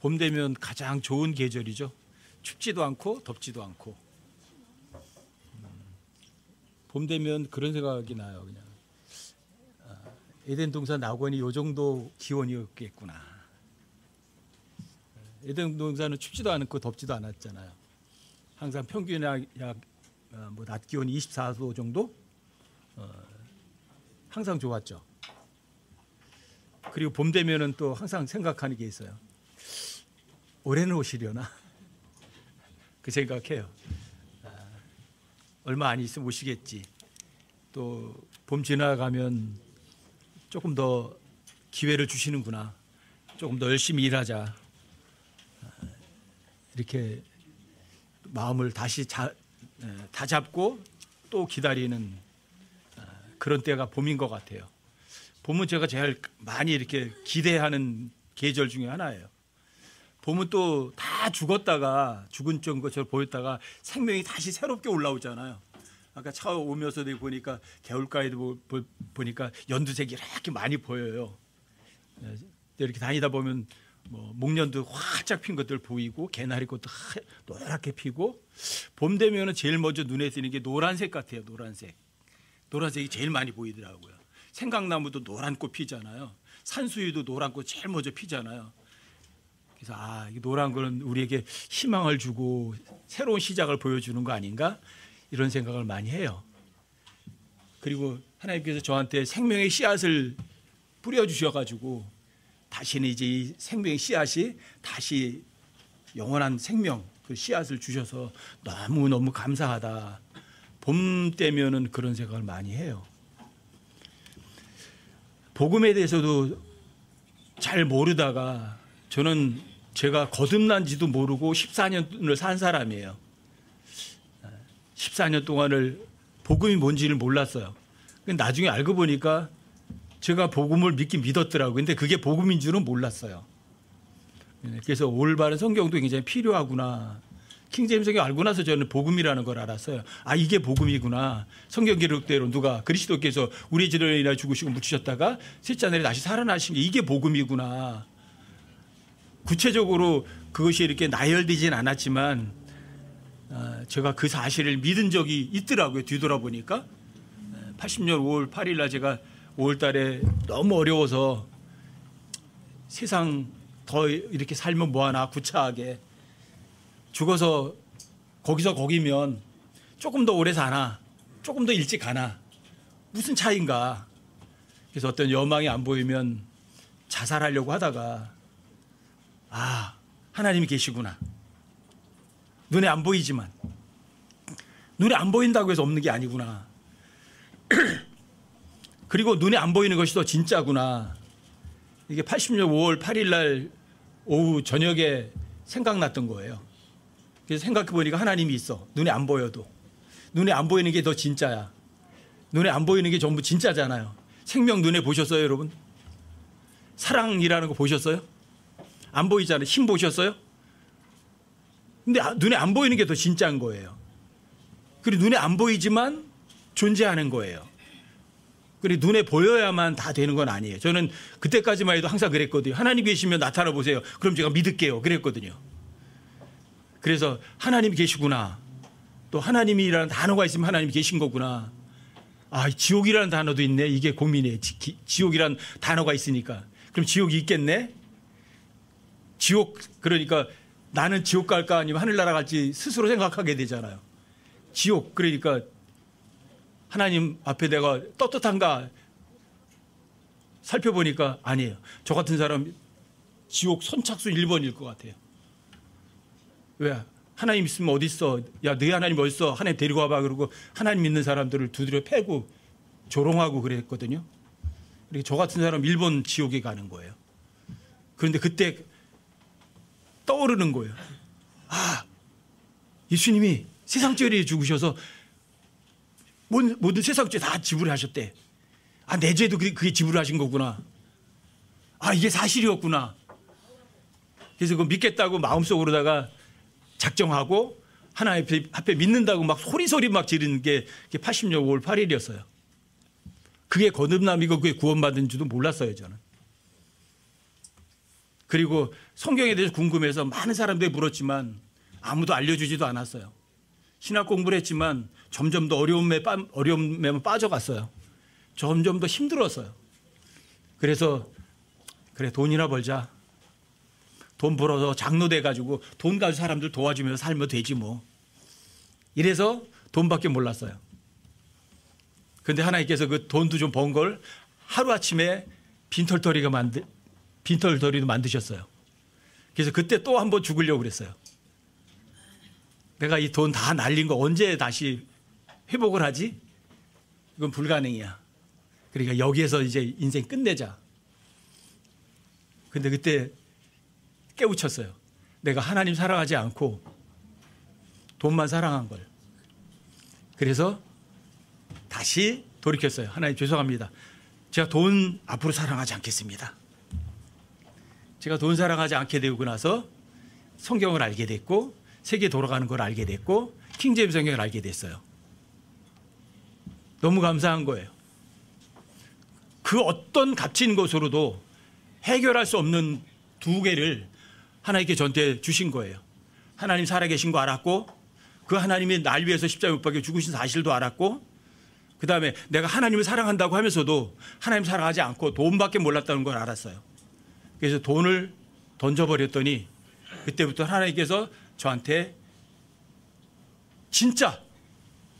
봄 되면 가장 좋은 계절이죠. 춥지도 않고 덥지도 않고. 봄 되면 그런 생각이 나요. 그냥 에덴 동산 낙원이 이 정도 기온이었겠구나. 에덴 동산은 춥지도 않고 덥지도 않았잖아요. 항상 평균 낮 기온이 24도 정도 항상 좋았죠. 그리고 봄 되면은 또 항상 생각하는 게 있어요. 올해는 오시려나? 그 생각해요. 얼마 안 있으면 오시겠지. 또 봄 지나가면 조금 더 기회를 주시는구나. 조금 더 열심히 일하자. 이렇게 마음을 다시 다잡고 또 기다리는 그런 때가 봄인 것 같아요. 봄은 제가 제일 많이 이렇게 기대하는 계절 중에 하나예요. 봄은 또 다 죽었다가 죽은 것처럼 보였다가 생명이 다시 새롭게 올라오잖아요. 아까 차 오면서도 보니까 개울가에도 보니까 연두색이 이렇게 많이 보여요. 이렇게 다니다 보면 뭐 목련도 활짝 핀 것들 보이고 개나리꽃도 노랗게 피고 봄 되면은 제일 먼저 눈에 띄는 게 노란색 같아요. 노란색이 제일 많이 보이더라고요. 생강나무도 노란 꽃 피잖아요. 산수유도 노란 꽃 제일 먼저 피잖아요. 그래서 이 노란 거는 우리에게 희망을 주고 새로운 시작을 보여주는 거 아닌가 이런 생각을 많이 해요. 그리고 하나님께서 저한테 생명의 씨앗을 뿌려주셔가지고 다시는 이제 이 생명의 씨앗이 다시 영원한 생명 그 씨앗을 주셔서 너무너무 감사하다. 봄 때면은 그런 생각을 많이 해요. 복음에 대해서도 잘 모르다가 저는 제가 거듭난지도 모르고 14년을 산 사람이에요. 14년 동안을 복음이 뭔지를 몰랐어요. 나중에 알고 보니까 제가 복음을 믿긴 믿었더라고요. 근데 그게 복음인 줄은 몰랐어요. 그래서 올바른 성경도 굉장히 필요하구나. 킹제임스 성경 알고 나서 저는 복음이라는 걸 알았어요. 이게 복음이구나. 성경 기록대로 누가 그리스도께서 우리의 죄를 인하여 죽으시고 묻히셨다가 셋째 날에 다시 살아나신 게 이게 복음이구나. 구체적으로 그것이 이렇게 나열되진 않았지만 제가 그 사실을 믿은 적이 있더라고요. 뒤돌아보니까 80년 5월 8일 날 제가 5월 달에 너무 어려워서 세상 더 이렇게 살면 뭐하나 구차하게 죽어서 거기서 거기면 조금 더 오래 사나 조금 더 일찍 가나 무슨 차이인가. 그래서 어떤 여망이 안 보이면 자살하려고 하다가 하나님이 계시구나. 눈에 안 보이지만 눈에 안 보인다고 해서 없는 게 아니구나. 그리고 눈에 안 보이는 것이 더 진짜구나. 이게 80년 5월 8일 날 오후 저녁에 생각났던 거예요. 그래서 생각해 보니까 하나님이 있어. 눈에 안 보여도. 눈에 안 보이는 게 더 진짜야. 눈에 안 보이는 게 전부 진짜잖아요. 생명 눈에 보셨어요, 여러분? 사랑이라는 거 보셨어요? 안 보이잖아요. 힘 보셨어요? 근데 눈에 안 보이는 게 더 진짜인 거예요. 그리고 눈에 안 보이지만 존재하는 거예요. 그리고 눈에 보여야만 다 되는 건 아니에요. 저는 그때까지만 해도 항상 그랬거든요. 하나님 계시면 나타나 보세요. 그럼 제가 믿을게요. 그랬거든요. 그래서 하나님이 계시구나. 또 하나님이라는 단어가 있으면 하나님이 계신 거구나. 지옥이라는 단어도 있네. 이게 고민이에요. 지옥이라는 단어가 있으니까. 그럼 지옥이 있겠네? 지옥, 그러니까 나는 지옥 갈까 아니면 하늘나라 갈지 스스로 생각하게 되잖아요. 지옥, 그러니까 하나님 앞에 내가 떳떳한가 살펴보니까 아니에요. 저 같은 사람 지옥 선착순 1번일 것 같아요. 왜? 하나님 있으면 어디 있어? 야, 너희 하나님 어디 있어? 하나님 데리고 와봐. 그러고 하나님 믿는 사람들을 두드려 패고 조롱하고 그랬거든요. 그러니까 저 같은 사람 1번 지옥에 가는 거예요. 그런데 그때 떠오르는 거예요. 예수님이 세상죄를 죽으셔서 모든 세상죄 다 지불하셨대. 내 죄도 그게 지불하신 거구나. 이게 사실이었구나. 그래서 그거 믿겠다고 마음속으로다가 작정하고 하나님 앞에 믿는다고 막 소리소리 막 지르는 게 80년 5월 8일이었어요. 그게 거듭남이고 그게 구원받은 줄도 몰랐어요, 저는. 그리고 성경에 대해서 궁금해서 많은 사람들이 물었지만 아무도 알려주지도 않았어요. 신학 공부를 했지만 점점 더 어려움에만 빠져갔어요. 점점 더 힘들었어요. 그래서 그래, 돈이나 벌자. 돈 벌어서 장로 돼가지고 돈 가지고 사람들 도와주면서 살면 되지 뭐. 이래서 돈밖에 몰랐어요. 그런데 하나님께서 그 돈도 좀 번 걸 하루아침에 빈털터리도 만드셨어요. 그래서 그때 또 한번 죽으려고 그랬어요. 내가 이 돈 다 날린 거 언제 다시 회복을 하지? 이건 불가능이야. 그러니까 여기에서 이제 인생 끝내자. 근데 그때 깨우쳤어요. 내가 하나님 사랑하지 않고 돈만 사랑한 걸. 그래서 다시 돌이켰어요. 하나님 죄송합니다. 제가 돈 앞으로 사랑하지 않겠습니다. 제가 돈 사랑하지 않게 되고 나서 성경을 알게 됐고 세계 돌아가는 걸 알게 됐고 킹제임스 성경을 알게 됐어요. 너무 감사한 거예요. 그 어떤 값진 것으로도 해결할 수 없는 두 개를 하나님께 저한테 주신 거예요. 하나님 살아계신 거 알았고 그 하나님이 날 위해서 십자가에 못 박혀 죽으신 사실도 알았고 그 다음에 내가 하나님을 사랑한다고 하면서도 하나님 사랑하지 않고 돈밖에 몰랐다는 걸 알았어요. 그래서 돈을 던져버렸더니 그때부터 하나님께서 저한테 진짜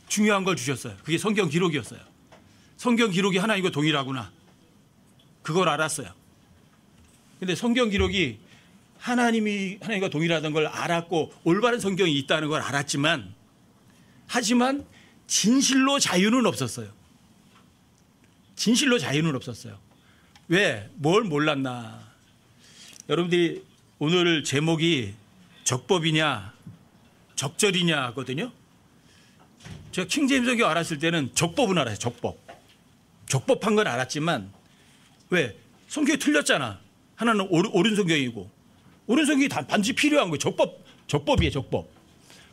중요한 걸 주셨어요. 그게 성경 기록이었어요. 성경 기록이 하나님과 동일하구나. 그걸 알았어요. 근데 성경 기록이 하나님과 동일하다는 걸 알았고 올바른 성경이 있다는 걸 알았지만 하지만 진실로 자유는 없었어요. 진실로 자유는 없었어요. 왜? 뭘 몰랐나? 여러분들이 오늘 제목이 적법이냐 적절이냐 하거든요. 제가 킹제임스 성경 알았을 때는 적법은 알아요. 적법한 건 알았지만 왜? 성경이 틀렸잖아. 하나는 옳은 성경이고 옳은 성경이 반드시 필요한 거예요. 적법이에요. 적법.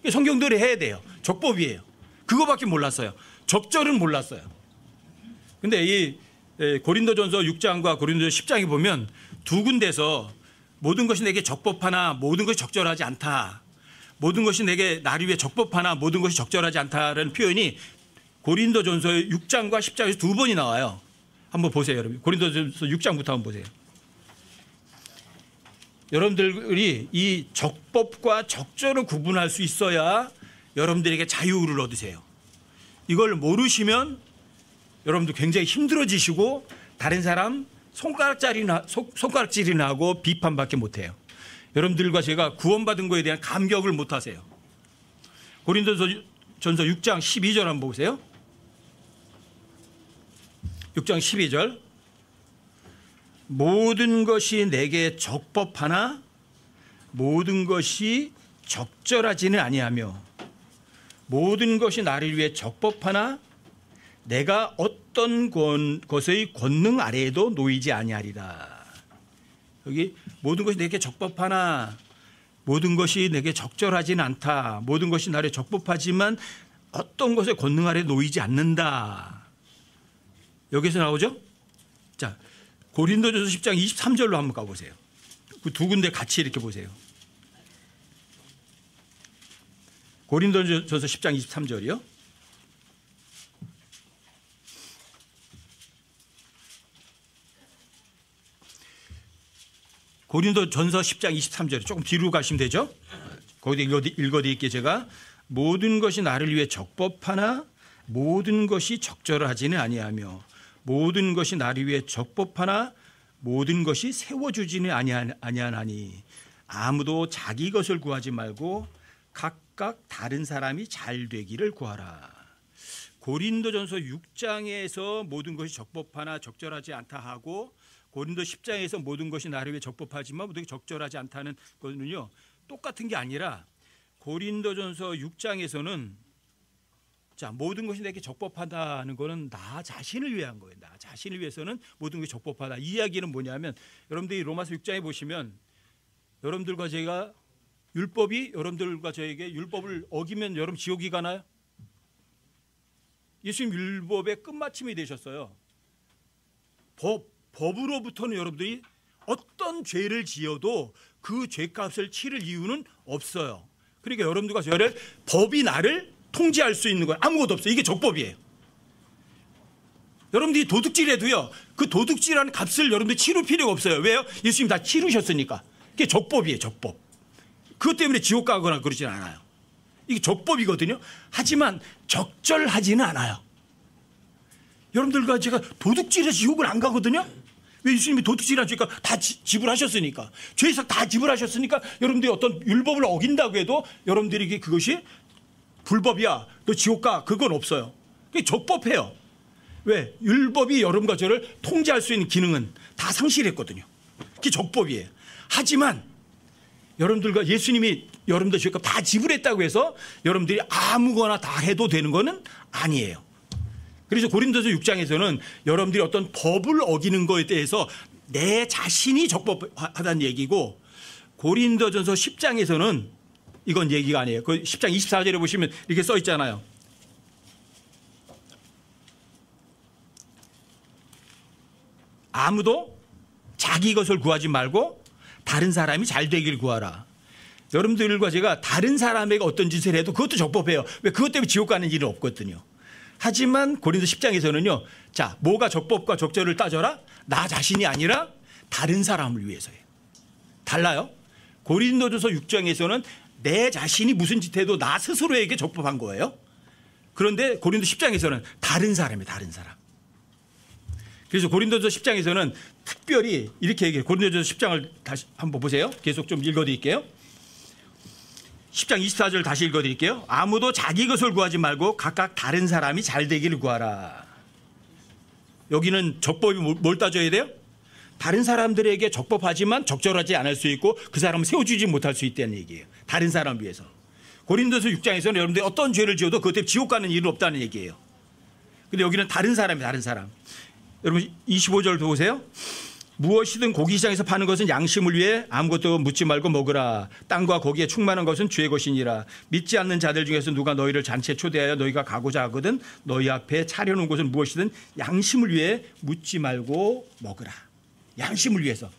성경대로 해야 돼요. 적법이에요. 그거밖에 몰랐어요. 적절은 몰랐어요. 근데 이 고린도전서 6장과 고린도전서 10장에 보면 두 군데서 모든 것이 내게 적법하나 모든 것이 적절하지 않다. 모든 것이 내게 나를 위해 적법하나 모든 것이 적절하지 않다라는 표현이 고린도전서 6장과 10장에서 두 번이 나와요. 한번 보세요, 여러분. 고린도전서 6장부터 한번 보세요. 여러분들이 이 적법과 적절을 구분할 수 있어야 여러분들에게 자유를 얻으세요. 이걸 모르시면 여러분들 굉장히 힘들어지시고 다른 사람 손가락질이나 하고 비판밖에 못해요. 여러분들과 제가 구원받은 것에 대한 감격을 못하세요. 고린도전서 6장 12절 한번 보세요. 6장 12절. 모든 것이 내게 적법하나 모든 것이 적절하지는 아니하며 모든 것이 나를 위해 적법하나 내가 어떤 것의 권능 아래에도 놓이지 아니하리라. 여기 모든 것이 내게 적법하나 모든 것이 내게 적절하지는 않다. 모든 것이 나를 적법하지만 어떤 것의 권능 아래에 놓이지 않는다. 여기서 나오죠? 자, 고린도전서 10장 23절로 한번 가보세요. 그 두 군데 같이 이렇게 보세요. 고린도전서 10장 23절이요. 고린도전서 10장 23절에 조금 뒤로 가시면 되죠. 거기 읽어드릴게요. 제가 모든 것이 나를 위해 적법하나 모든 것이 적절하지는 아니하며 모든 것이 나를 위해 적법하나 모든 것이 세워주지는 아니하나니 아무도 자기 것을 구하지 말고 각각 다른 사람이 잘 되기를 구하라. 고린도전서 6장에서 모든 것이 적법하나 적절하지 않다 하고 고린도 10장에서 모든 것이 나를 위해 적법하지만 모든 것이 적절하지 않다는 것은요 똑같은 게 아니라 고린도전서 6장에서는 자, 모든 것이 내게 적법하다는 것은 나 자신을 위한 거예요. 나 자신을 위해서는 모든 것이 적법하다. 이 이야기는 뭐냐면 여러분들이 로마서 6장에 보시면 여러분들과 제가 율법이 여러분들과 저에게 율법을 어기면 여러분 지옥이 가나요? 예수님 율법의 끝마침이 되셨어요. 법으로부터는 여러분들이 어떤 죄를 지어도 그 죄값을 치를 이유는 없어요. 그러니까 여러분들과 저를 법이 나를 통제할 수 있는 건 아무것도 없어요. 이게 적법이에요. 여러분들이 도둑질해도요, 그 도둑질하는 값을 여러분들 치를 필요가 없어요. 왜요? 예수님 다 치르셨으니까. 이게 적법이에요, 적법. 그것 때문에 지옥 가거나 그러진 않아요. 이게 적법이거든요. 하지만 적절하지는 않아요. 여러분들과 제가 도둑질해서 지옥을 안 가거든요. 왜? 예수님이 도둑질한 죄가 다 지불하셨으니까. 죄에서 다 지불하셨으니까 여러분들이 어떤 율법을 어긴다고 해도 여러분들에게 그것이 불법이야, 너 지옥 가, 그건 없어요. 그게 적법해요. 왜? 율법이 여러분과 저를 통제할 수 있는 기능은 다 상실했거든요. 그게 적법이에요. 하지만 여러분들과 예수님이 여러분들 죄값 다 지불했다고 해서 여러분들이 아무거나 다 해도 되는 거는 아니에요. 그래서 고린도서 6장에서는 여러분들이 어떤 법을 어기는 거에 대해서 내 자신이 적법하다는 얘기고, 고린도전서 10장에서는 이건 얘기가 아니에요. 그 10장 24절에 보시면 이렇게 써 있잖아요. 아무도 자기 것을 구하지 말고 다른 사람이 잘 되길 구하라. 여러분들과 제가 다른 사람에게 어떤 짓을 해도 그것도 적법해요. 왜? 그것 때문에 지옥 가는 일은 없거든요. 하지만 고린도 10장에서는요. 자, 뭐가 적법과 적절을 따져라? 나 자신이 아니라 다른 사람을 위해서예요. 달라요. 고린도전서 6장에서는 내 자신이 무슨 짓 해도 나 스스로에게 적법한 거예요. 그런데 고린도 10장에서는 다른 사람이에요. 다른 사람. 그래서 고린도전서 10장에서는 특별히 이렇게 얘기해요. 고린도전서 10장을 다시 한번 보세요. 계속 좀 읽어드릴게요. 10장 24절 다시 읽어드릴게요. 아무도 자기 것을 구하지 말고 각각 다른 사람이 잘 되기를 구하라. 여기는 적법이 뭘 따져야 돼요? 다른 사람들에게 적법하지만 적절하지 않을 수 있고 그 사람을 세워주지 못할 수 있다는 얘기예요. 다른 사람을 위해서. 고린도서 6장에서는 여러분들이 어떤 죄를 지어도 그것 때문에 지옥 가는 일은 없다는 얘기예요. 근데 여기는 다른 사람이 다른 사람. 여러분 25절 보세요. 무엇이든 고기시장에서 파는 것은 양심을 위해 아무것도 묻지 말고 먹으라. 땅과 거기에 충만한 것은 주의 것이니라. 믿지 않는 자들 중에서 누가 너희를 잔치에 초대하여 너희가 가고자 하거든 너희 앞에 차려놓은 것은 무엇이든 양심을 위해 묻지 말고 먹으라. 양심을 위해서.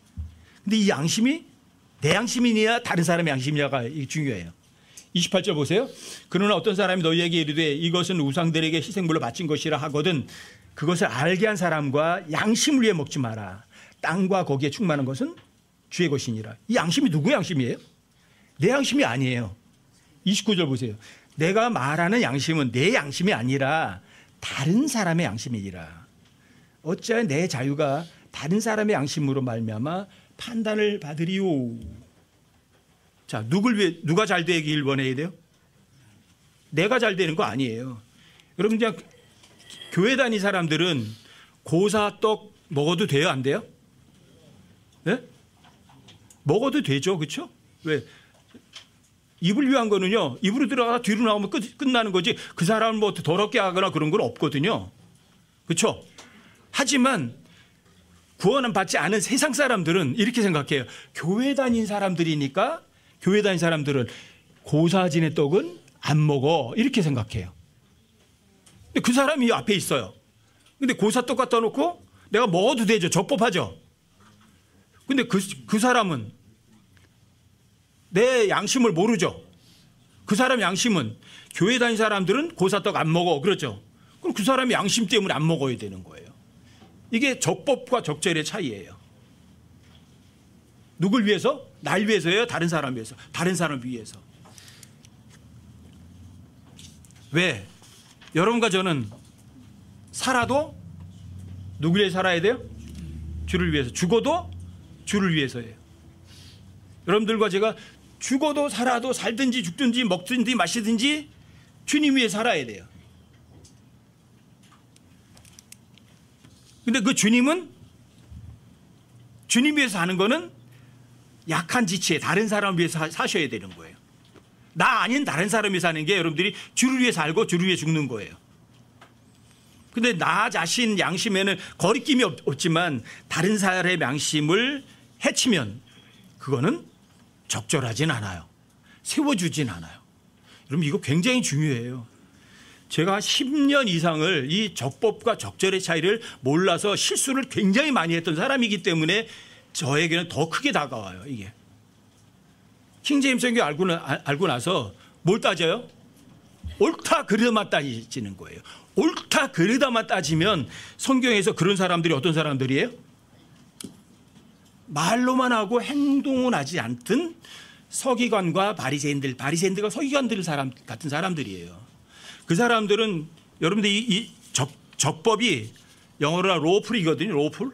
근데 이 양심이 내 양심이냐 다른 사람의 양심이냐가 중요해요. 28절 보세요. 그러나 어떤 사람이 너희에게 이르되 이것은 우상들에게 희생물로 바친 것이라 하거든 그것을 알게 한 사람과 양심을 위해 먹지 마라. 땅과 거기에 충만한 것은 주의 것이니라. 이 양심이 누구의 양심이에요? 내 양심이 아니에요. 29절 보세요. 내가 말하는 양심은 내 양심이 아니라 다른 사람의 양심이니라. 어찌하여 내 자유가 다른 사람의 양심으로 말미암아 판단을 받으리요. 자, 누가 잘 되길 원해야 돼요? 내가 잘 되는 거 아니에요. 여러분 그냥 교회 다니는 사람들은 고사떡 먹어도 돼요? 안 돼요? 네? 먹어도 되죠. 그렇죠? 왜? 입을 위한 거는요. 입으로 들어가다 뒤로 나오면 끝나는 거지. 그 사람을 뭐 더럽게 하거나 그런 건 없거든요. 그렇죠? 하지만 구원은 받지 않은 세상 사람들은 이렇게 생각해요. 교회 다닌 사람들이니까 교회 다닌 사람들은 고사진의 떡은 안 먹어. 이렇게 생각해요. 근데 그 사람이 앞에 있어요. 근데 고사떡 갖다 놓고 내가 먹어도 되죠. 적법하죠. 근데 그 사람은 내 양심을 모르죠. 그 사람 양심은 교회 다닌 사람들은 고사떡 안 먹어. 그렇죠. 그럼 그 사람의 양심 때문에 안 먹어야 되는 거예요. 이게 적법과 적절의 차이예요. 누굴 위해서? 날 위해서예요? 다른 사람 위해서? 다른 사람 위해서. 왜? 여러분과 저는 살아도 누구를 위해 살아야 돼요? 주를 위해서. 죽어도 주를 위해서예요. 여러분들과 제가 죽어도 살아도 살든지 죽든지 먹든지 마시든지 주님 위해 살아야 돼요. 근데 그 주님은 주님 위해서 사는 거는 약한 지체에 다른 사람 위해서 사셔야 되는 거예요. 나 아닌 다른 사람이 사는 게 여러분들이 주를 위해 살고 주를 위해 죽는 거예요. 근데 나 자신 양심에는 거리낌이 없지만 다른 사람의 양심을 해치면 그거는 적절하진 않아요. 세워주진 않아요. 여러분 이거 굉장히 중요해요. 제가 10년 이상을 이 적법과 적절의 차이를 몰라서 실수를 굉장히 많이 했던 사람이기 때문에 저에게는 더 크게 다가와요. 이게 킹제임스 성경 알고 나서 뭘 따져요? 옳다 그르다만 따지는 거예요. 옳다 그르다만 따지면 성경에서 그런 사람들이 어떤 사람들이에요? 말로만 하고 행동은 하지 않던 서기관과 바리새인들과 서기관들 같은 사람들이에요. 그 사람들은 여러분들 이 적법이 영어로 로풀이거든요. 로풀.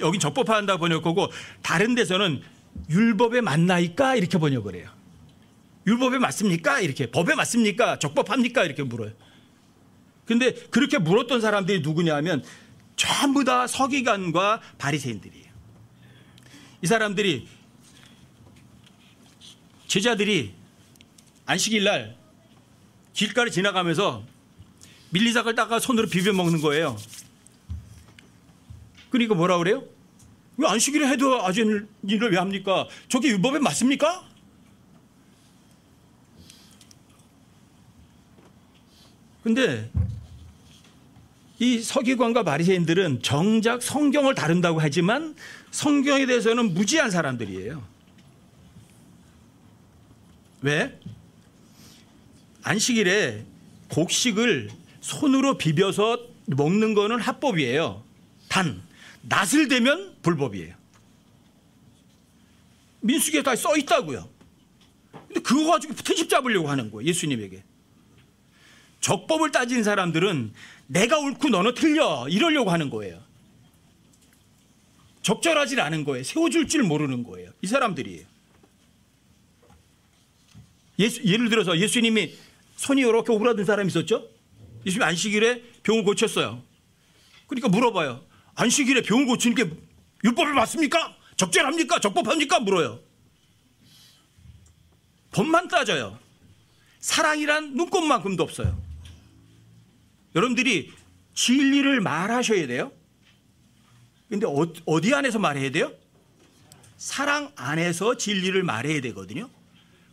여긴 적법한다 번역하고 다른 데서는 율법에 맞나이까 이렇게 번역을 해요. 율법에 맞습니까? 이렇게 법에 맞습니까? 적법합니까? 이렇게 물어요. 근데 그렇게 물었던 사람들이 누구냐면 전부 다 서기관과 바리새인들이에요. 이 사람들이 제자들이 안식일 날 길가를 지나가면서 밀리삭을 따가 손으로 비벼 먹는 거예요. 그러니까 뭐라 그래요? 왜 안식일에 해도 아전 일을 왜 합니까? 저게 율법에 맞습니까? 근데 이 서기관과 바리새인들은 정작 성경을 다룬다고 하지만 성경에 대해서는 무지한 사람들이에요. 왜? 안식일에 곡식을 손으로 비벼서 먹는 거는 합법이에요. 단 낫을 대면 불법이에요. 민수기에 다 써 있다고요. 근데 그거 가지고 트집 잡으려고 하는 거예요. 예수님에게. 적법을 따진 사람들은 내가 옳고 너는 틀려 이러려고 하는 거예요. 적절하지 않은 거예요. 세워줄 줄 모르는 거예요. 이 사람들이에요. 예를 들어서 예수님이 손이 이렇게 오그라든 사람이 있었죠. 예수님이 안식일에 병을 고쳤어요. 그러니까 물어봐요. 안식일에 병을 고치는 게 율법에 맞습니까? 적절합니까? 적법합니까? 물어요. 법만 따져요. 사랑이란 눈꼽만큼도 없어요. 여러분들이 진리를 말하셔야 돼요. 근데 어디 안에서 말해야 돼요? 사랑 안에서 진리를 말해야 되거든요.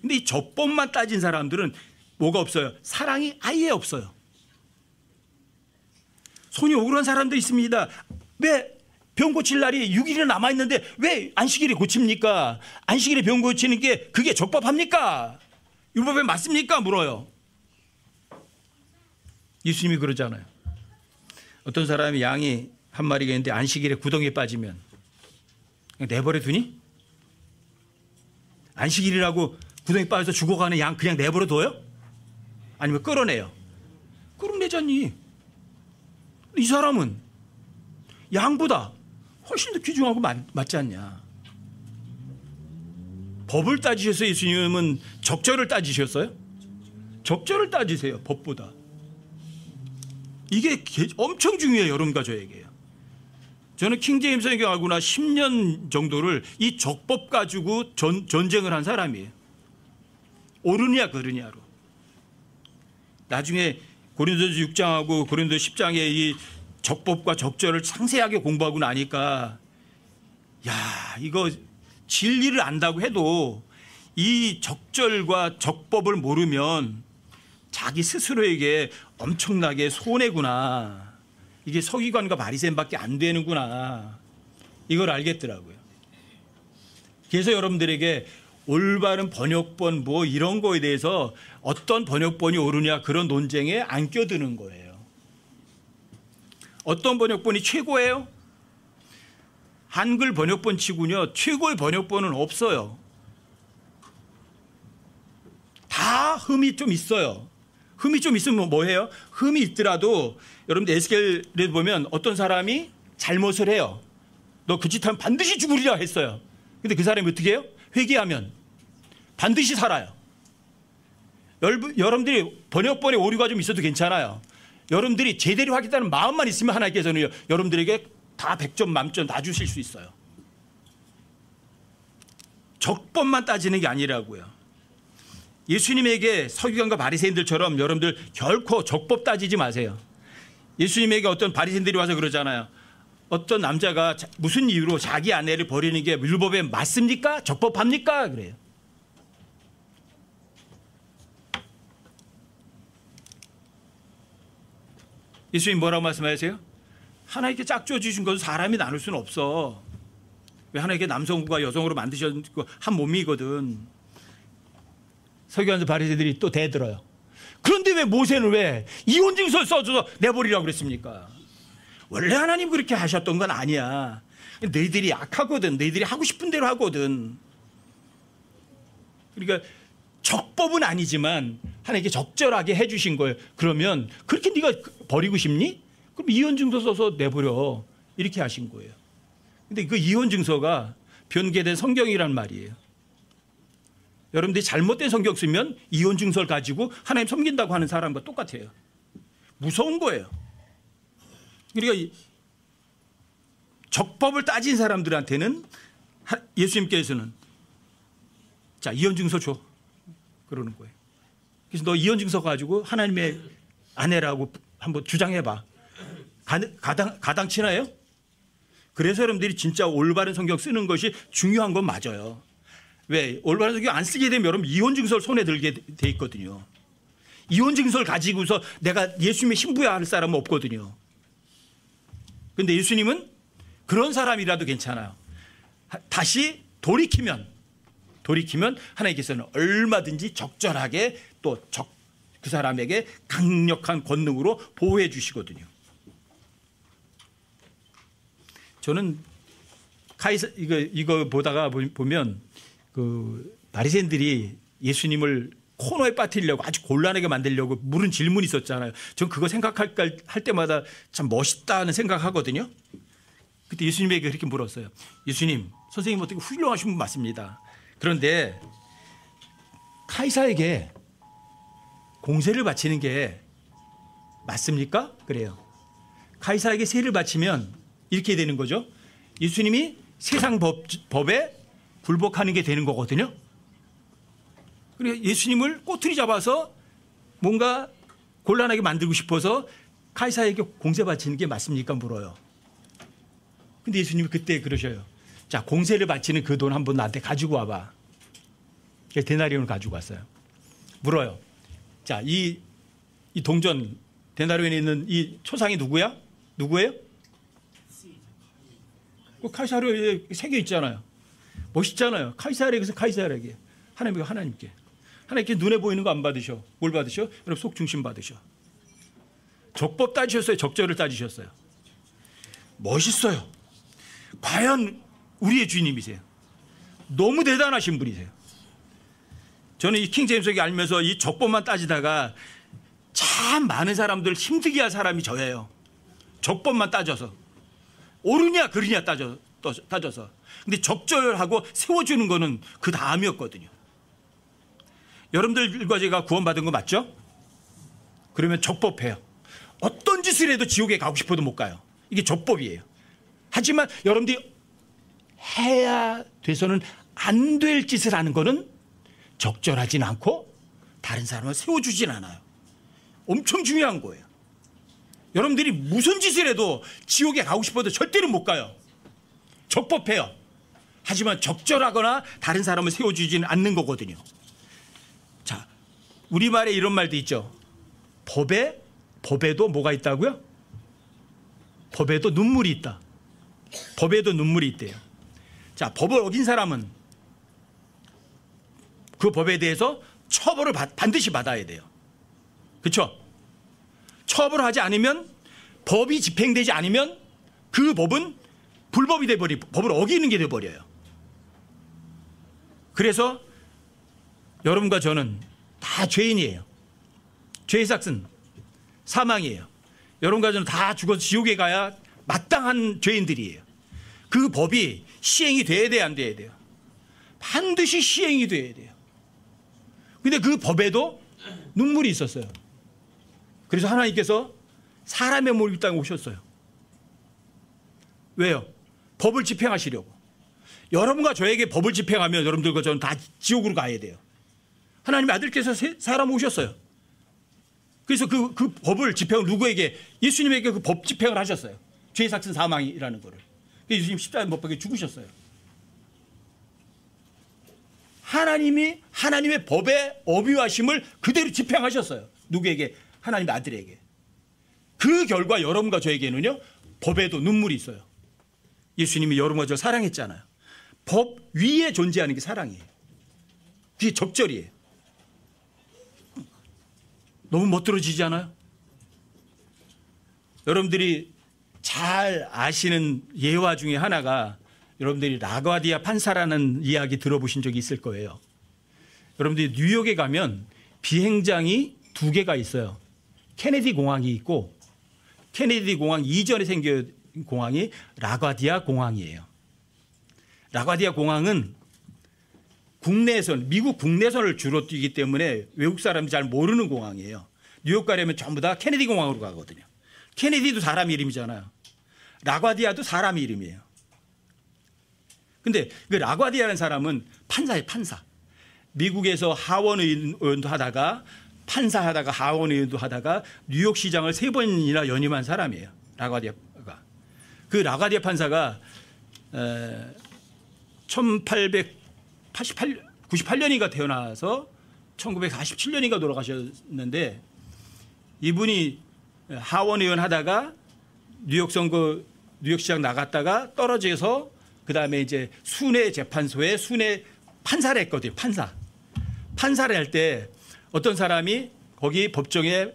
근데 이 적법만 따진 사람들은 뭐가 없어요? 사랑이 아예 없어요. 손이 오그란 사람도 있습니다. 왜 병 고칠 날이 6일이 남아있는데 왜 안식일에 고칩니까? 안식일에 병 고치는 게 그게 적법합니까? 율법에 맞습니까? 물어요. 예수님이 그러잖아요. 어떤 사람이 양이 한 마리가 있는데 안식일에 구덩이에 빠지면 그냥 내버려 두니? 안식일이라고 구덩이에 빠져서 죽어가는 양 그냥 내버려 둬요? 아니면 끌어내요? 끌어내잖니. 이 사람은 양보다 훨씬 더 귀중하고 맞지 않냐. 법을 따지셔서 예수님은 적절을 따지셨어요? 적절을 따지세요. 법보다. 이게 엄청 중요해요. 여러분과 저에게요. 저는 킹제임스 성경 알고 나 10년 정도를 이 적법 가지고 전쟁을 한 사람이에요. 옳으냐 그르냐로. 나중에 고린도서 6장하고 고린도서 10장의 이 적법과 적절을 상세하게 공부하고 나니까 야 이거 진리를 안다고 해도 이 적절과 적법을 모르면 자기 스스로에게 엄청나게 손해구나. 이게 서기관과 바리새인밖에 안 되는구나. 이걸 알겠더라고요. 그래서 여러분들에게 올바른 번역본 뭐 이런 거에 대해서 어떤 번역본이 옳으냐 그런 논쟁에 안 껴드는 거예요. 어떤 번역본이 최고예요? 한글 번역본 치고요. 최고의 번역본은 없어요. 다 흠이 좀 있어요. 흠이 좀 있으면 뭐해요? 흠이 있더라도 여러분들 에스겔에 보면 어떤 사람이 잘못을 해요. 너 그 짓 하면 반드시 죽으리라 했어요. 근데 그 사람이 어떻게 해요? 회개하면 반드시 살아요. 여러분들이 번역본에 오류가 좀 있어도 괜찮아요. 여러분들이 제대로 하겠다는 마음만 있으면 하나님께서는 여러분들에게 다 100점 만점 다 주실 수 있어요. 적법만 따지는 게 아니라고요. 예수님에게 서기관과 바리새인들처럼 여러분들 결코 적법 따지지 마세요. 예수님에게 어떤 바리새인들이 와서 그러잖아요. 어떤 남자가 무슨 이유로 자기 아내를 버리는 게 율법에 맞습니까? 적법합니까? 그래요. 예수님 뭐라고 말씀하세요? 하나님께 짝져 주신 것은 사람이 나눌 수는 없어. 왜 하나님께 남성과 여성으로 만드셨고 한 몸이거든. 서기관들 바리새인들이 또 대들어요. 그런데 왜 모세는 왜 이혼 증서를 써줘서 내버리라고 그랬습니까? 원래 하나님 그렇게 하셨던 건 아니야. 너희들이 약하거든. 너희들이 하고 싶은 대로 하거든. 그러니까 적법은 아니지만 하나님께 적절하게 해주신 거예요. 그러면 그렇게 네가 버리고 싶니? 그럼 이혼 증서 써서 내버려. 이렇게 하신 거예요. 근데 그 이혼 증서가 변개된 성경이란 말이에요. 여러분들이 잘못된 성경 쓰면 이혼 증서를 가지고 하나님 섬긴다고 하는 사람과 똑같아요. 무서운 거예요. 그러니까 적법을 따진 사람들한테는 예수님께서는 자, 이혼 증서 줘. 그러는 거예요. 그래서 너 이혼 증서 가지고 하나님의 아내라고 한번 주장해봐. 가당치나요? 그래서 여러분들이 진짜 올바른 성경 쓰는 것이 중요한 건 맞아요. 왜? 올바른 성경 안 쓰게 되면 여러분 이혼 증서를 손에 들게 돼 있거든요. 이혼 증서를 가지고서 내가 예수님의 신부야 할 사람은 없거든요. 그런데 예수님은 그런 사람이라도 괜찮아요. 다시 돌이키면 하나님께서는 얼마든지 적절하게 또 그 사람에게 강력한 권능으로 보호해 주시거든요. 저는 이거 보다가 보면 그 바리새인들이 예수님을 코너에 빠뜨리려고 아주 곤란하게 만들려고 물은 질문이 있었잖아요. 전 그거 생각할 때마다 참 멋있다는 생각하거든요. 그때 예수님에게 그렇게 물었어요. 예수님, 선생님 어떻게 훌륭하신 분 맞습니다. 그런데 카이사에게 공세를 바치는 게 맞습니까? 그래요. 카이사에게 세를 바치면 이렇게 되는 거죠. 예수님이 세상 법에 굴복하는 게 되는 거거든요. 그래서 예수님을 꼬투리 잡아서 뭔가 곤란하게 만들고 싶어서 카이사에게 공세 바치는 게 맞습니까? 물어요. 근데 예수님이 그때 그러셔요. 자, 공세를 바치는 그 돈 한번 나한테 가지고 와봐. 그래서 데나리온을 가지고 왔어요. 물어요. 자, 이 동전 데나리온에 있는 이 초상이 누구야? 누구예요? 그 카이사르에 새겨 있잖아요. 멋있잖아요. 카이사르에게서 카이사르에게, 하나님께 하나님께. 하나님께 눈에 보이는 거 안 받으셔. 뭘 받으셔? 여러분 속 중심 받으셔. 적법 따지셨어요? 적절을 따지셨어요? 멋있어요. 과연 우리의 주님이세요. 너무 대단하신 분이세요. 저는 이 킹제임스에게 알면서 이 적법만 따지다가 참 많은 사람들 힘들게 할 사람이 저예요. 적법만 따져서. 옳으냐 그르냐 따져서. 근데 적절하고 세워주는 거는 그 다음이었거든요. 여러분들과 제가 구원받은 거 맞죠? 그러면 적법해요. 어떤 짓을 해도 지옥에 가고 싶어도 못 가요. 이게 적법이에요. 하지만 여러분들이 해야 돼서는 안 될 짓을 하는 거는 적절하진 않고 다른 사람을 세워주진 않아요. 엄청 중요한 거예요. 여러분들이 무슨 짓을 해도 지옥에 가고 싶어도 절대로 못 가요. 적법해요. 하지만 적절하거나 다른 사람을 세워주지는 않는 거거든요. 자, 우리말에 이런 말도 있죠. 법에도 뭐가 있다고요? 법에도 눈물이 있다. 법에도 눈물이 있대요. 자, 법을 어긴 사람은 그 법에 대해서 처벌을 반드시 받아야 돼요. 그렇죠? 처벌하지 않으면, 법이 집행되지 않으면 그 법은 불법이 돼버리고 법을 어기는 게 돼버려요. 그래서 여러분과 저는 다 죄인이에요. 죄의 삭은 사망이에요. 여러분과 저는 다 죽어서 지옥에 가야 마땅한 죄인들이에요. 그 법이 시행이 돼야 돼요, 안 돼야 돼요? 반드시 시행이 돼야 돼요. 근데 그 법에도 눈물이 있었어요. 그래서 하나님께서 사람의 몸을 이 땅에 오셨어요. 왜요? 법을 집행하시려고. 여러분과 저에게 법을 집행하면 여러분들과 저는 다 지옥으로 가야 돼요. 하나님의 아들께서 사람 오셨어요. 그래서 그 법을 집행을 누구에게? 예수님에게 그 법 집행을 하셨어요. 죄의 삭은 사망이라는 거를. 예수님 십자가에 못 박혀 죽으셨어요. 하나님의 법의 어비하심을 그대로 집행하셨어요. 누구에게? 하나님의 아들에게. 그 결과 여러분과 저에게는요, 법에도 눈물이 있어요. 예수님이 여러분을 사랑했잖아요. 법 위에 존재하는 게 사랑이에요. 그게 적절이에요. 너무 멋들어지지 않아요? 여러분들이 잘 아시는 예화 중에 하나가 여러분들이 라과디아 판사라는 이야기 들어보신 적이 있을 거예요. 여러분들이 뉴욕에 가면 비행장이 2개가 있어요. 케네디 공항이 있고 케네디 공항 이전에 생긴 공항이 라과디아 공항이에요. 라과디아 공항은 국내선, 미국 국내선을 주로 뛰기 때문에 외국 사람이 잘 모르는 공항이에요. 뉴욕 가려면 전부 다 케네디 공항으로 가거든요. 케네디도 사람 이름이잖아요. 라과디아도 사람 이름이에요. 근데 그 라과디아라는 사람은 판사예요, 판사. 미국에서 하원 의원도 하다가 판사 하다가 하원 의원도 하다가 뉴욕 시장을 3번이나 연임한 사람이에요. 라과디아가. 그 라과디아 판사가 1898년인가 태어나서 1947년인가 돌아가셨는데 이분이 하원 의원 하다가 뉴욕 선거 뉴욕 시장 나갔다가 떨어져서 그다음에 이제 순회 재판소에 순회 판사를 했거든요. 판사를 할 때 어떤 사람이 거기 법정에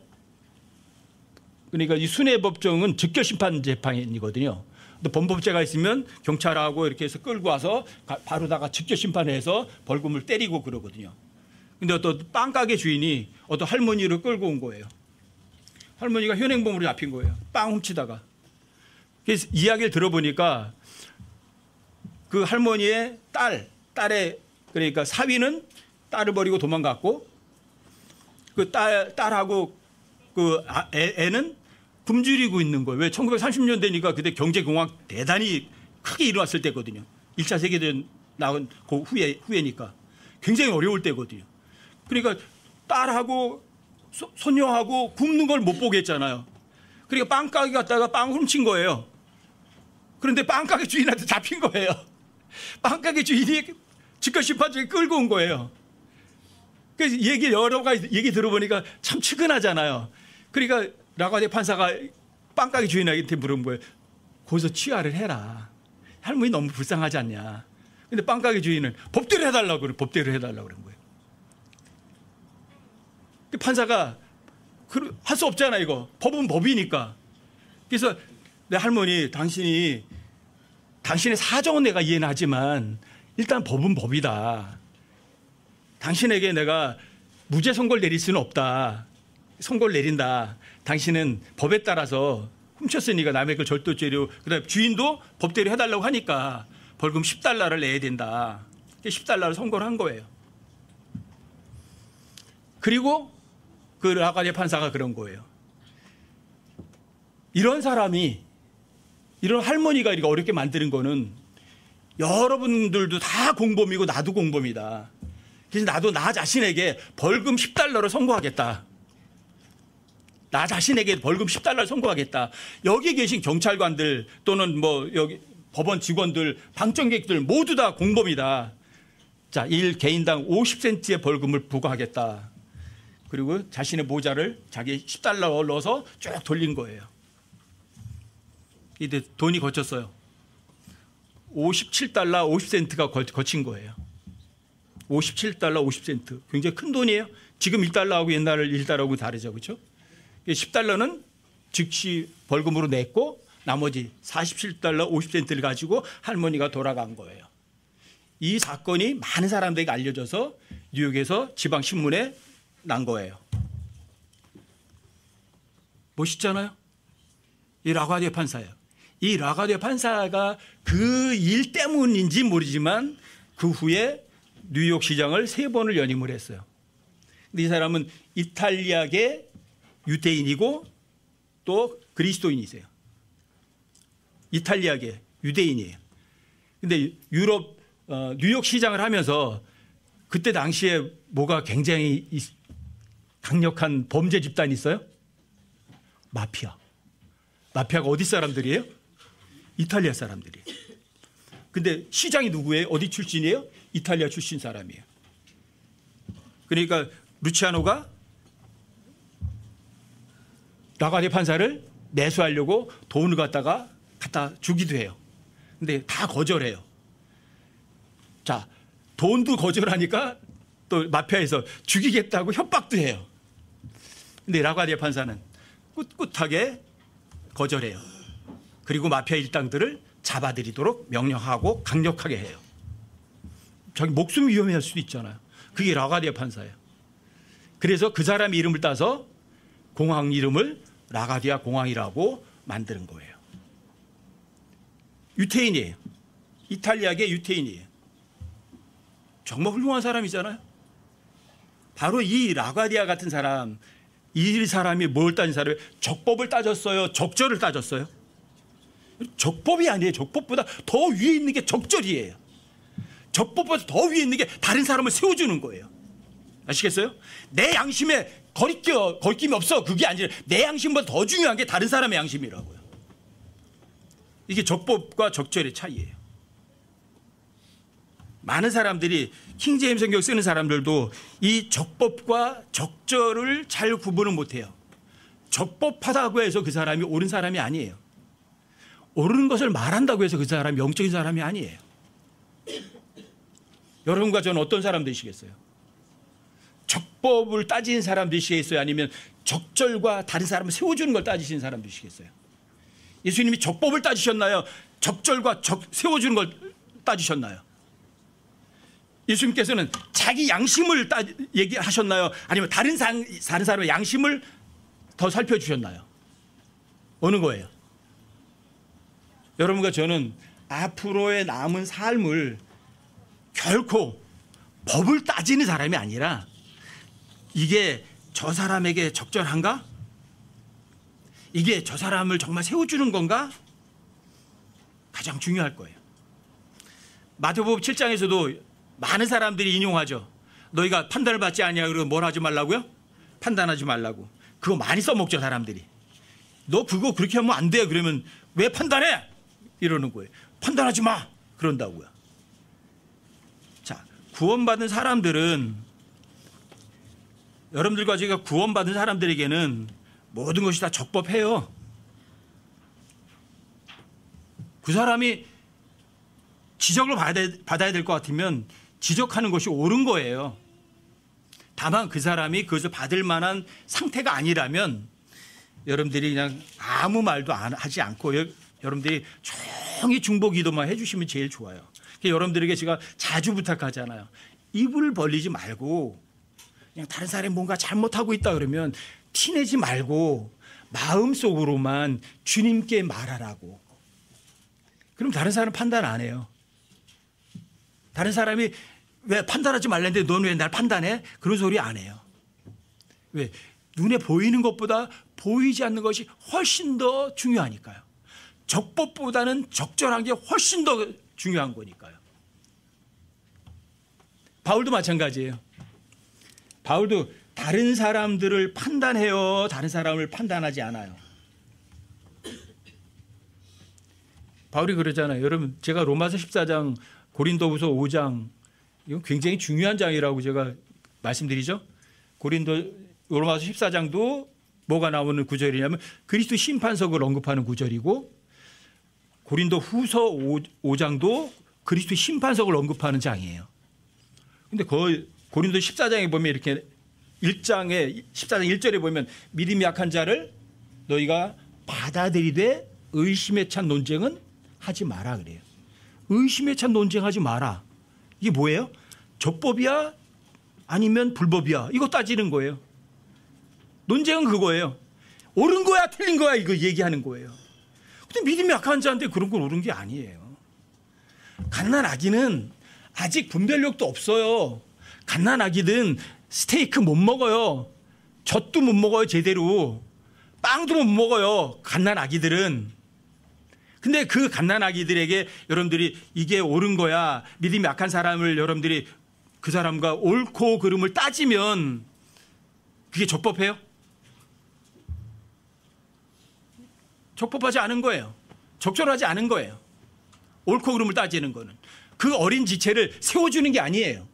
그러니까 이 순회 법정은 즉결 심판 재판이거든요. 또 범법자가 있으면 경찰하고 이렇게 해서 끌고 와서 바로다가 즉결 심판해서 벌금을 때리고 그러거든요. 근데 어떤 빵가게 주인이 어떤 할머니를 끌고 온 거예요. 할머니가 현행범으로 잡힌 거예요. 빵 훔치다가. 그래서 이야기를 들어보니까 그 할머니의 딸의 그러니까 사위는 딸을 버리고 도망갔고 그 딸하고 그 애는 굶주리고 있는 거예요. 왜 1930년대니까 그때 경제공황 대단히 크게 일어났을 때거든요. 1차 세계대전 나온 그 후에니까 굉장히 어려울 때거든요. 그러니까 딸하고 손녀하고 굶는 걸 못 보겠잖아요. 그러니까 빵가게 갔다가 빵 훔친 거예요. 그런데 빵가게 주인한테 잡힌 거예요. 빵가게 주인이 즉결심판장에 끌고 온 거예요. 그래서 여러 가지 얘기 들어보니까 참 측은하잖아요. 그러니까 라과디아 판사가 빵가게 주인한테 물은 거예요. 거기서 취하를 해라. 할머니 너무 불쌍하지 않냐. 근데 빵가게 주인은 법대로 해달라고 그래. 법대로 해달라고 그런 거예요. 판사가 할 수 없잖아 이거. 법은 법이니까. 그래서 내 할머니 당신의 사정은 내가 이해는 하지만 일단 법은 법이다. 당신에게 내가 무죄 선고를 내릴 수는 없다. 선고를 내린다. 당신은 법에 따라서 훔쳤으니까 남의 걸 절도죄로 그다음에 주인도 법대로 해달라고 하니까 벌금 $10를 내야 된다. $10를 선고를 한 거예요. 그리고 그 라과디아 판사가 그런 거예요. 이런 사람이 이런 할머니가 이렇게 어렵게 만드는 거는 여러분들도 다 공범이고 나도 공범이다. 그래서 나도 나 자신에게 벌금 $10를 선고하겠다. 나 자신에게 벌금 $10를 선고하겠다. 여기 계신 경찰관들 또는 뭐 여기 법원 직원들, 방청객들 모두 다 공범이다. 자, 1개인당 50센트의 벌금을 부과하겠다. 그리고 자신의 모자를 자기 $10를 넣어서 쭉 돌린 거예요. 이때 돈이 거쳤어요. $57 50센트가 거친 거예요. $57 50센트. 굉장히 큰 돈이에요. 지금 $1하고 옛날 $1하고 다르죠. 그렇죠? $10는 즉시 벌금으로 냈고 나머지 $47 50센트를 가지고 할머니가 돌아간 거예요. 이 사건이 많은 사람들에게 알려져서 뉴욕에서 지방신문에 난 거예요. 멋있잖아요? 이 라과디아 판사예요. 이 라과디아 판사가 그 일 때문인지 모르지만 그 후에 뉴욕 시장을 3번을 연임을 했어요. 근데 이 사람은 이탈리아계 유대인이고 또 그리스도인이세요. 이탈리아계 유대인이에요. 근데 유럽 뉴욕 시장을 하면서 그때 당시에 뭐가 굉장히 강력한 범죄 집단이 있어요? 마피아. 마피아가 어디 사람들이에요? 이탈리아 사람들이에요. 근데 시장이 누구예요? 어디 출신이에요? 이탈리아 출신 사람이에요. 그러니까 루치아노가 라과디아 판사를 매수하려고 돈을 갖다가 갖다 주기도 해요. 근데 다 거절해요. 자, 돈도 거절하니까 또 마피아에서 죽이겠다고 협박도 해요. 근데 라과디아 판사는 꿋꿋하게 거절해요. 그리고 마피아 일당들을 잡아들이도록 명령하고 강력하게 해요. 자기 목숨 위험할 수도 있잖아요. 그게 라과디아 판사예요. 그래서 그 사람 이름을 따서 공항 이름을 라과디아 공항이라고 만드는 거예요. 유태인이에요. 이탈리아계 유태인이에요. 정말 훌륭한 사람이잖아요. 바로 이 라과디아 같은 사람, 이 사람이 뭘 따진 사람이에요? 적법을 따졌어요? 적절을 따졌어요? 적법이 아니에요. 적법보다 더 위에 있는 게 적절이에요. 적법보다 더 위에 있는 게 다른 사람을 세워주는 거예요. 아시겠어요? 내 양심에 거리낌이 없어. 그게 아니라 내 양심보다 더 중요한 게 다른 사람의 양심이라고요. 이게 적법과 적절의 차이예요. 많은 사람들이 킹제임스 성경 쓰는 사람들도 이 적법과 적절을 잘 구분을 못해요. 적법하다고 해서 그 사람이 옳은 사람이 아니에요. 옳은 것을 말한다고 해서 그 사람이 영적인 사람이 아니에요. 여러분과 저는 어떤 사람 되시겠어요? 적법을 따지는 사람 되시겠어요? 아니면 적절과 다른 사람을 세워주는 걸 따지시는 사람 되시겠어요? 예수님이 적법을 따지셨나요? 적절과 세워주는 걸 따지셨나요? 예수님께서는 자기 양심을 얘기하셨나요? 아니면 다른 사람의 양심을 더 살펴주셨나요? 어느 거예요? 여러분과 저는 앞으로의 남은 삶을 결코 법을 따지는 사람이 아니라 이게 저 사람에게 적절한가? 이게 저 사람을 정말 세워주는 건가? 가장 중요할 거예요. 마태복음 7장에서도 많은 사람들이 인용하죠. 너희가 판단을 받지 아니하고 그러면 뭘 하지 말라고요? 판단하지 말라고. 그거 많이 써먹죠, 사람들이. 너 그거 그렇게 하면 안 돼. 그러면 왜 판단해? 이러는 거예요. 판단하지 마. 그런다고요. 자, 구원받은 사람들은, 여러분들과 제가 구원받은 사람들에게는 모든 것이 다 적법해요. 그 사람이 지적을 받아야 될 것 같으면 지적하는 것이 옳은 거예요. 다만 그 사람이 그것을 받을 만한 상태가 아니라면 여러분들이 그냥 아무 말도 하지 않고 여러분들이 조용히 중보 기도만 해주시면 제일 좋아요. 여러분들에게 제가 자주 부탁하잖아요. 입을 벌리지 말고 그냥 다른 사람이 뭔가 잘못하고 있다 그러면 티내지 말고 마음속으로만 주님께 말하라고. 그럼 다른 사람은 판단 안 해요. 다른 사람이 왜 판단하지 말랬는데 너는 왜 날 판단해? 그런 소리 안 해요. 왜? 눈에 보이는 것보다 보이지 않는 것이 훨씬 더 중요하니까요. 적법보다는 적절한 게 훨씬 더 중요한 거니까요. 바울도 마찬가지예요. 바울도 다른 사람들을 판단해요. 다른 사람을 판단하지 않아요. 바울이 그러잖아요. 여러분, 제가 로마서 14장, 고린도후서 5장, 이건 굉장히 중요한 장이라고 제가 말씀드리죠. 로마서 14장도 뭐가 나오는 구절이냐면 그리스도 심판석을 언급하는 구절이고, 고린도후서 5장도 그리스도 심판석을 언급하는 장이에요. 근데 고린도 14장에 보면 이렇게 14장 1절에 보면 믿음이 약한 자를 너희가 받아들이되 의심에 찬 논쟁은 하지 마라 그래요. 의심에 찬 논쟁하지 마라. 이게 뭐예요? 적법이야? 아니면 불법이야? 이거 따지는 거예요. 논쟁은 그거예요. 옳은 거야 틀린 거야 이거 얘기하는 거예요. 근데 믿음이 약한 자한테 그런 건 옳은 게 아니에요. 갓난아기는 아직 분별력도 없어요. 갓난아기든 스테이크 못 먹어요. 젖도 못 먹어요 제대로. 빵도 못 먹어요 갓난아기들은. 근데 그 갓난아기들에게 여러분들이 이게 옳은 거야, 믿음이 약한 사람을 여러분들이 그 사람과 옳고 그름을 따지면 그게 적법해요? 적법하지 않은 거예요. 적절하지 않은 거예요. 옳고 그름을 따지는 거는. 그 어린 지체를 세워주는 게 아니에요.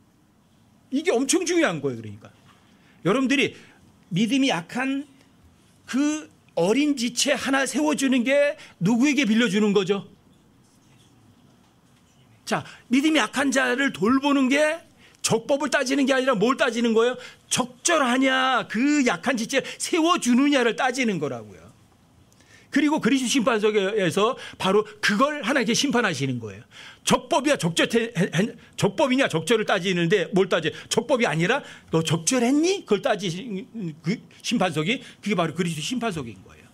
이게 엄청 중요한 거예요. 그러니까 여러분들이 믿음이 약한 그 어린 지체 하나 세워주는 게 누구에게 빌려주는 거죠? 자, 믿음이 약한 자를 돌보는 게 적법을 따지는 게 아니라 뭘 따지는 거예요? 적절하냐, 그 약한 지체 세워주느냐를 따지는 거라고요. 그리고 그리스도 심판석에서 바로 그걸 하나님께 심판하시는 거예요. 적법이냐 적절을 따지는데 뭘 따져? 적법이 아니라 너 적절했니? 그걸 따지는 그 심판석이, 그게 바로 그리스도 심판석인 거예요.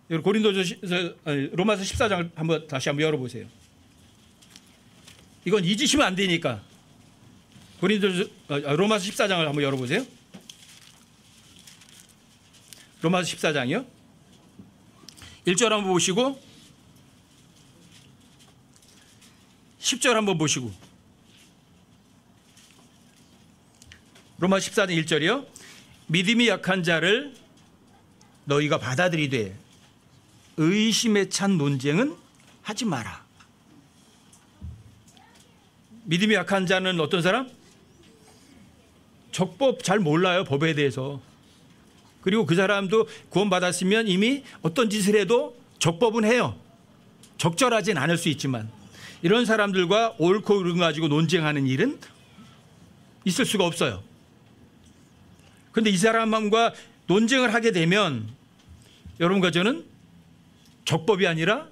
로마서 14장을 다시 한번 열어보세요. 이건 잊으시면 안 되니까. 로마서 14장을 한번 열어보세요. 로마서 14장이요. 1절 한번 보시고 10절 한번 보시고. 로마서 14장 1절이요. 믿음이 약한 자를 너희가 받아들이되 의심에 찬 논쟁은 하지 마라. 믿음이 약한 자는 어떤 사람? 적법 잘 몰라요, 법에 대해서. 그리고 그 사람도 구원받았으면 이미 어떤 짓을 해도 적법은 해요. 적절하진 않을 수 있지만 이런 사람들과 옳고 그른 가지고 논쟁하는 일은 있을 수가 없어요. 그런데 이 사람과 논쟁을 하게 되면 여러분과 저는 적법이 아니라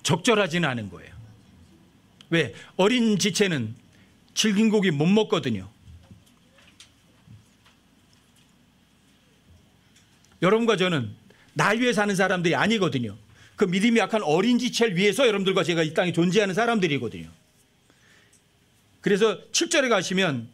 적절하지는 않은 거예요. 왜? 어린 지체는 질긴 고기 못 먹거든요. 여러분과 저는 날 위해 사는 사람들이 아니거든요. 그 믿음이 약한 어린 지체를 위해서 여러분들과 제가 이 땅에 존재하는 사람들이거든요. 그래서 7절에 가시면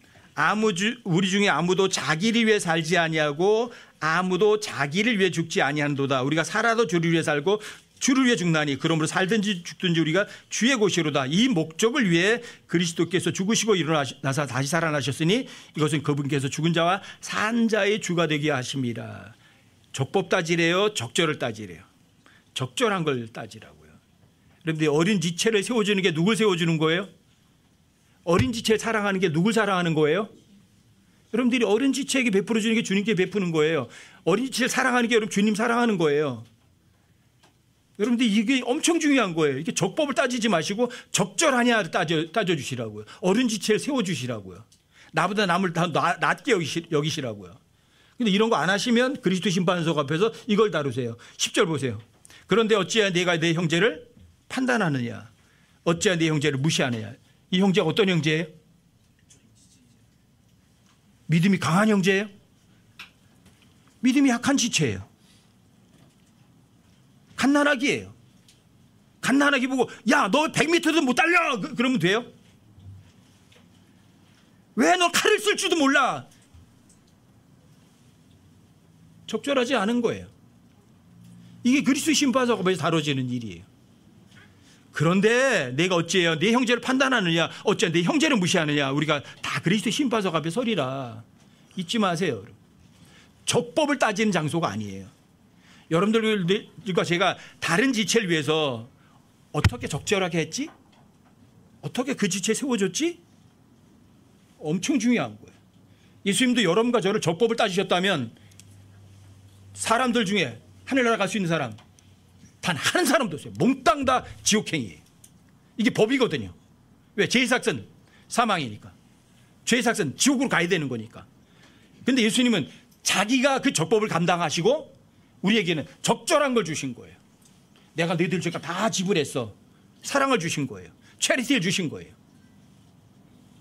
우리 중에 아무도 자기를 위해 살지 아니하고 아무도 자기를 위해 죽지 아니한도다. 우리가 살아도 주를 위해 살고 주를 위해 죽나니 그러므로 살든지 죽든지 우리가 주의 것이로다. 이 목적을 위해 그리스도께서 죽으시고 일어나서 다시 살아나셨으니 이것은 그분께서 죽은 자와 산 자의 주가 되게 하심이라. 적법 따지래요? 적절을 따지래요? 적절한 걸 따지라고요. 여러분들 어린 지체를 세워주는 게 누굴 세워주는 거예요? 어린 지체 사랑하는 게 누굴 사랑하는 거예요? 여러분들이 어린 지체에게 베풀어 주는 게 주님께 베푸는 거예요. 어린 지체를 사랑하는 게 여러분 주님 사랑하는 거예요. 여러분들 이게 엄청 중요한 거예요. 이게 적법을 따지지 마시고 적절하냐 따져주시라고요. 어린 지체를 세워주시라고요. 나보다 남을 다 낮게 여기시라고요. 근데 이런 거 안 하시면 그리스도 심판석 앞에서 이걸 다루세요. 10절 보세요. 그런데 어찌해야 내가 내 형제를 판단하느냐? 어찌해야 내 형제를 무시하느냐? 이 형제가 어떤 형제예요? 믿음이 강한 형제예요? 믿음이 약한 지체예요. 갓난아기예요. 갓난아기 보고 야, 너 100m도 못 달려! 그러면 돼요? 왜 너 칼을 쓸 줄도 몰라? 적절하지 않은 거예요. 이게 그리스도 심판석 앞에서 다뤄지는 일이에요. 그런데 내가 어찌해요? 내 형제를 판단하느냐? 어찌해 내 형제를 무시하느냐? 우리가 다 그리스도 심판석 앞에 서리라. 잊지 마세요. 적법을 따지는 장소가 아니에요. 여러분들과 제가 다른 지체를 위해서 어떻게 적절하게 했지? 어떻게 그 지체 세워줬지? 엄청 중요한 거예요. 예수님도 여러분과 저를 적법을 따지셨다면 사람들 중에 하늘나라 갈 수 있는 사람 단 한 사람도 없어요. 몽땅 다 지옥행이에요. 이게 법이거든요. 왜? 죄의 삭은 사망이니까. 죄의 삭은 지옥으로 가야 되는 거니까. 그런데 예수님은 자기가 그 적법을 감당하시고 우리에게는 적절한 걸 주신 거예요. 내가 너희들 죄가 다 지불했어. 사랑을 주신 거예요. 체리티를 주신 거예요.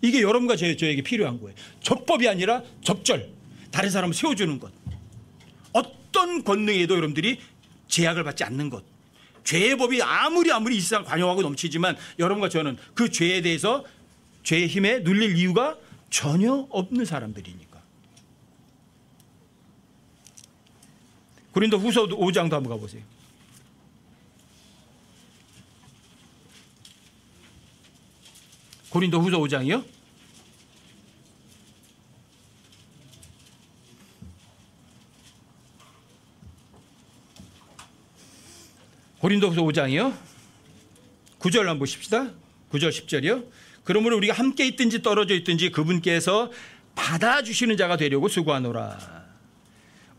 이게 여러분과 저에게 필요한 거예요. 적법이 아니라 적절. 다른 사람을 세워주는 것. 어떤 권능에도 여러분들이 제약을 받지 않는 것. 죄의 법이 아무리 이 세상 관용하고 넘치지만 여러분과 저는 그 죄에 대해서 죄의 힘에 눌릴 이유가 전혀 없는 사람들이니까. 고린도 후서 5장도 한번 가보세요. 고린도 후서 5장이요? 고린도후서 5장이요. 9절 한번 보십시다. 9절 10절이요. 그러므로 우리가 함께 있든지 떨어져 있든지 그분께서 받아주시는 자가 되려고 수고하노라.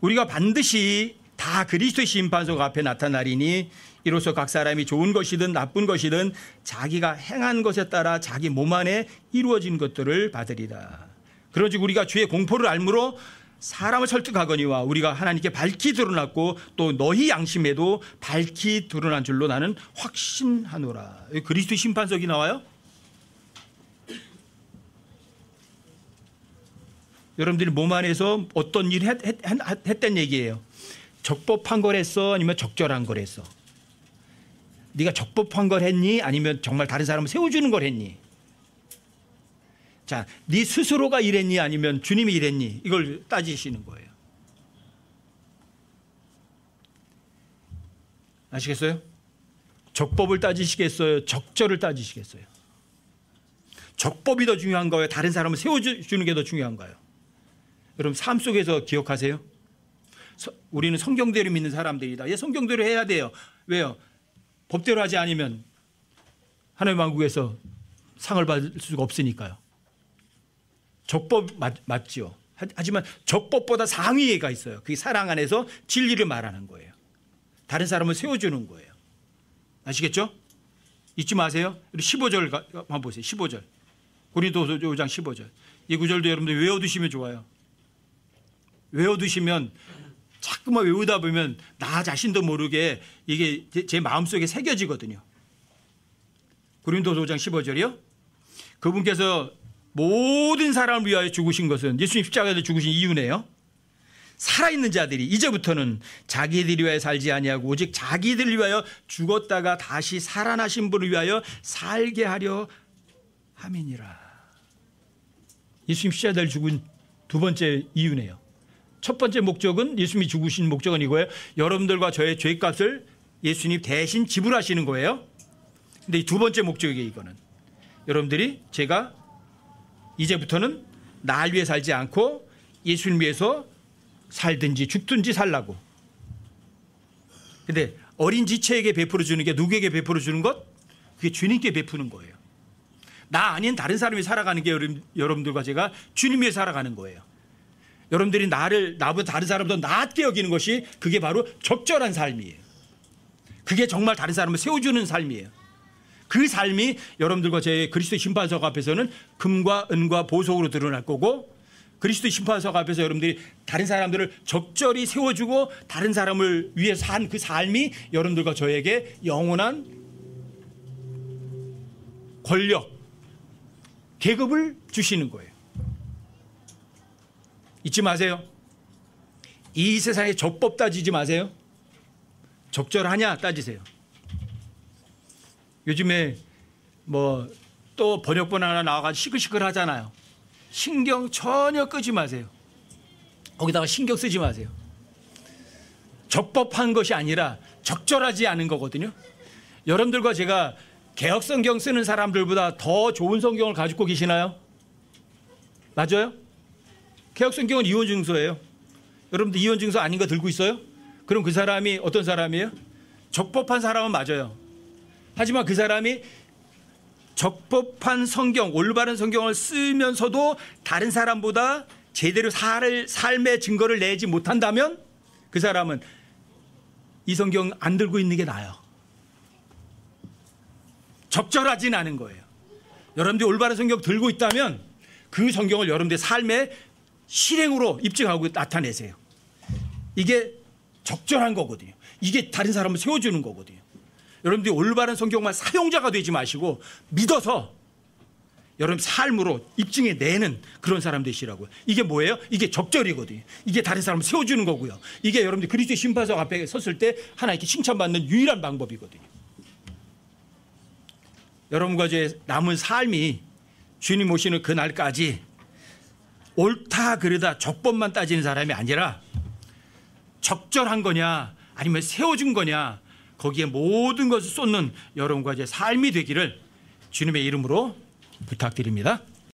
우리가 반드시 다 그리스도의 심판석 앞에 나타나리니 이로써 각 사람이 좋은 것이든 나쁜 것이든 자기가 행한 것에 따라 자기 몸 안에 이루어진 것들을 받으리라. 그러즉 우리가 주의 공포를 알므로 사람을 설득하거니와 우리가 하나님께 밝히 드러났고 또 너희 양심에도 밝히 드러난 줄로 나는 확신하노라. 그리스도의 심판석이 나와요? 여러분들이 몸 안에서 어떤 일을 했단 얘기예요. 적법한 걸 했어? 아니면 적절한 걸 했어? 네가 적법한 걸 했니? 아니면 정말 다른 사람을 세워주는 걸 했니? 자, 네 스스로가 일했니? 아니면 주님이 일했니? 이걸 따지시는 거예요. 아시겠어요? 적법을 따지시겠어요? 적절을 따지시겠어요? 적법이 더 중요한 거예요? 다른 사람을 세워주는 게 더 중요한가요? 여러분 삶 속에서 기억하세요. 우리는 성경대로 믿는 사람들이다. 예, 성경대로 해야 돼요. 왜요? 법대로 하지 않으면 하나님의 왕국에서 상을 받을 수가 없으니까요. 적법 맞지요. 하지만 적법보다 상위가 있어요. 그게 사랑 안에서 진리를 말하는 거예요. 다른 사람을 세워주는 거예요. 아시겠죠? 잊지 마세요. 15절 한번 보세요. 15절. 고린도서 5장 15절. 이 구절도 여러분들 외워두시면 좋아요. 외워두시면 자꾸만 외우다 보면 나 자신도 모르게 이게 제 마음속에 새겨지거든요. 고린도서 5장 15절이요. 그분께서 모든 사람을 위하여 죽으신 것은 예수님 십자가에서 죽으신 이유네요. 살아있는 자들이 이제부터는 자기들을 위하여 살지 아니하고 오직 자기들을 위하여 죽었다가 다시 살아나신 분을 위하여 살게 하려 함이니라. 예수님 십자가를 죽은 두 번째 이유네요. 첫 번째 목적은 예수님이 죽으신 목적은 이거예요. 여러분들과 저의 죄값을 예수님 대신 지불하시는 거예요. 근데 두 번째 목적이 이거는 여러분들이 제가 이제부터는 날 위해 살지 않고 예수님 위해서 살든지 죽든지 살라고. 근데 어린 지체에게 베풀어 주는 게 누구에게 베풀어 주는 것? 그게 주님께 베푸는 거예요. 나 아닌 다른 사람이 살아가는 게 여러분들과 제가 주님 위해 살아가는 거예요. 여러분들이 나보다 다른 사람보다 낫게 여기는 것이 그게 바로 적절한 삶이에요. 그게 정말 다른 사람을 세워주는 삶이에요. 그 삶이 여러분들과 제 그리스도의 심판석 앞에서는 금과 은과 보석으로 드러날 거고 그리스도의 심판석 앞에서 여러분들이 다른 사람들을 적절히 세워주고 다른 사람을 위해서 산 그 삶이 여러분들과 저에게 영원한 권력, 계급을 주시는 거예요. 잊지 마세요. 이 세상에 적법 따지지 마세요. 적절하냐 따지세요. 요즘에 뭐 또 번역본 하나 나와가지고 시끌시끌 하잖아요. 신경 전혀 끄지 마세요. 거기다가 신경 쓰지 마세요. 적법한 것이 아니라 적절하지 않은 거거든요. 여러분들과 제가 개혁성경 쓰는 사람들보다 더 좋은 성경을 가지고 계시나요? 맞아요? 개혁성경은 이혼증서예요. 여러분들 이혼증서 아닌 거 들고 있어요? 그럼 그 사람이 어떤 사람이에요? 적법한 사람은 맞아요. 하지만 그 사람이 적법한 성경, 올바른 성경을 쓰면서도 다른 사람보다 제대로 삶의 증거를 내지 못한다면 그 사람은 이 성경 안 들고 있는 게 나아요. 적절하진 않은 거예요. 여러분들이 올바른 성경 들고 있다면 그 성경을 여러분들의 삶의 실행으로 입증하고 나타내세요. 이게 적절한 거거든요. 이게 다른 사람을 세워주는 거거든요. 여러분들이 올바른 성경만 사용자가 되지 마시고 믿어서 여러분 삶으로 입증해내는 그런 사람 되시라고요. 이게 뭐예요? 이게 적절이거든요. 이게 다른 사람을 세워주는 거고요. 이게 여러분들이 그리스도의 심판석 앞에 섰을 때 하나님께 칭찬받는 유일한 방법이거든요. 여러분과 제 남은 삶이 주님 오시는 그날까지 옳다 그르다 적법만 따지는 사람이 아니라 적절한 거냐 아니면 세워준 거냐 거기에 모든 것을 쏟는 여러분과 제 삶이 되기를 주님의 이름으로 부탁드립니다.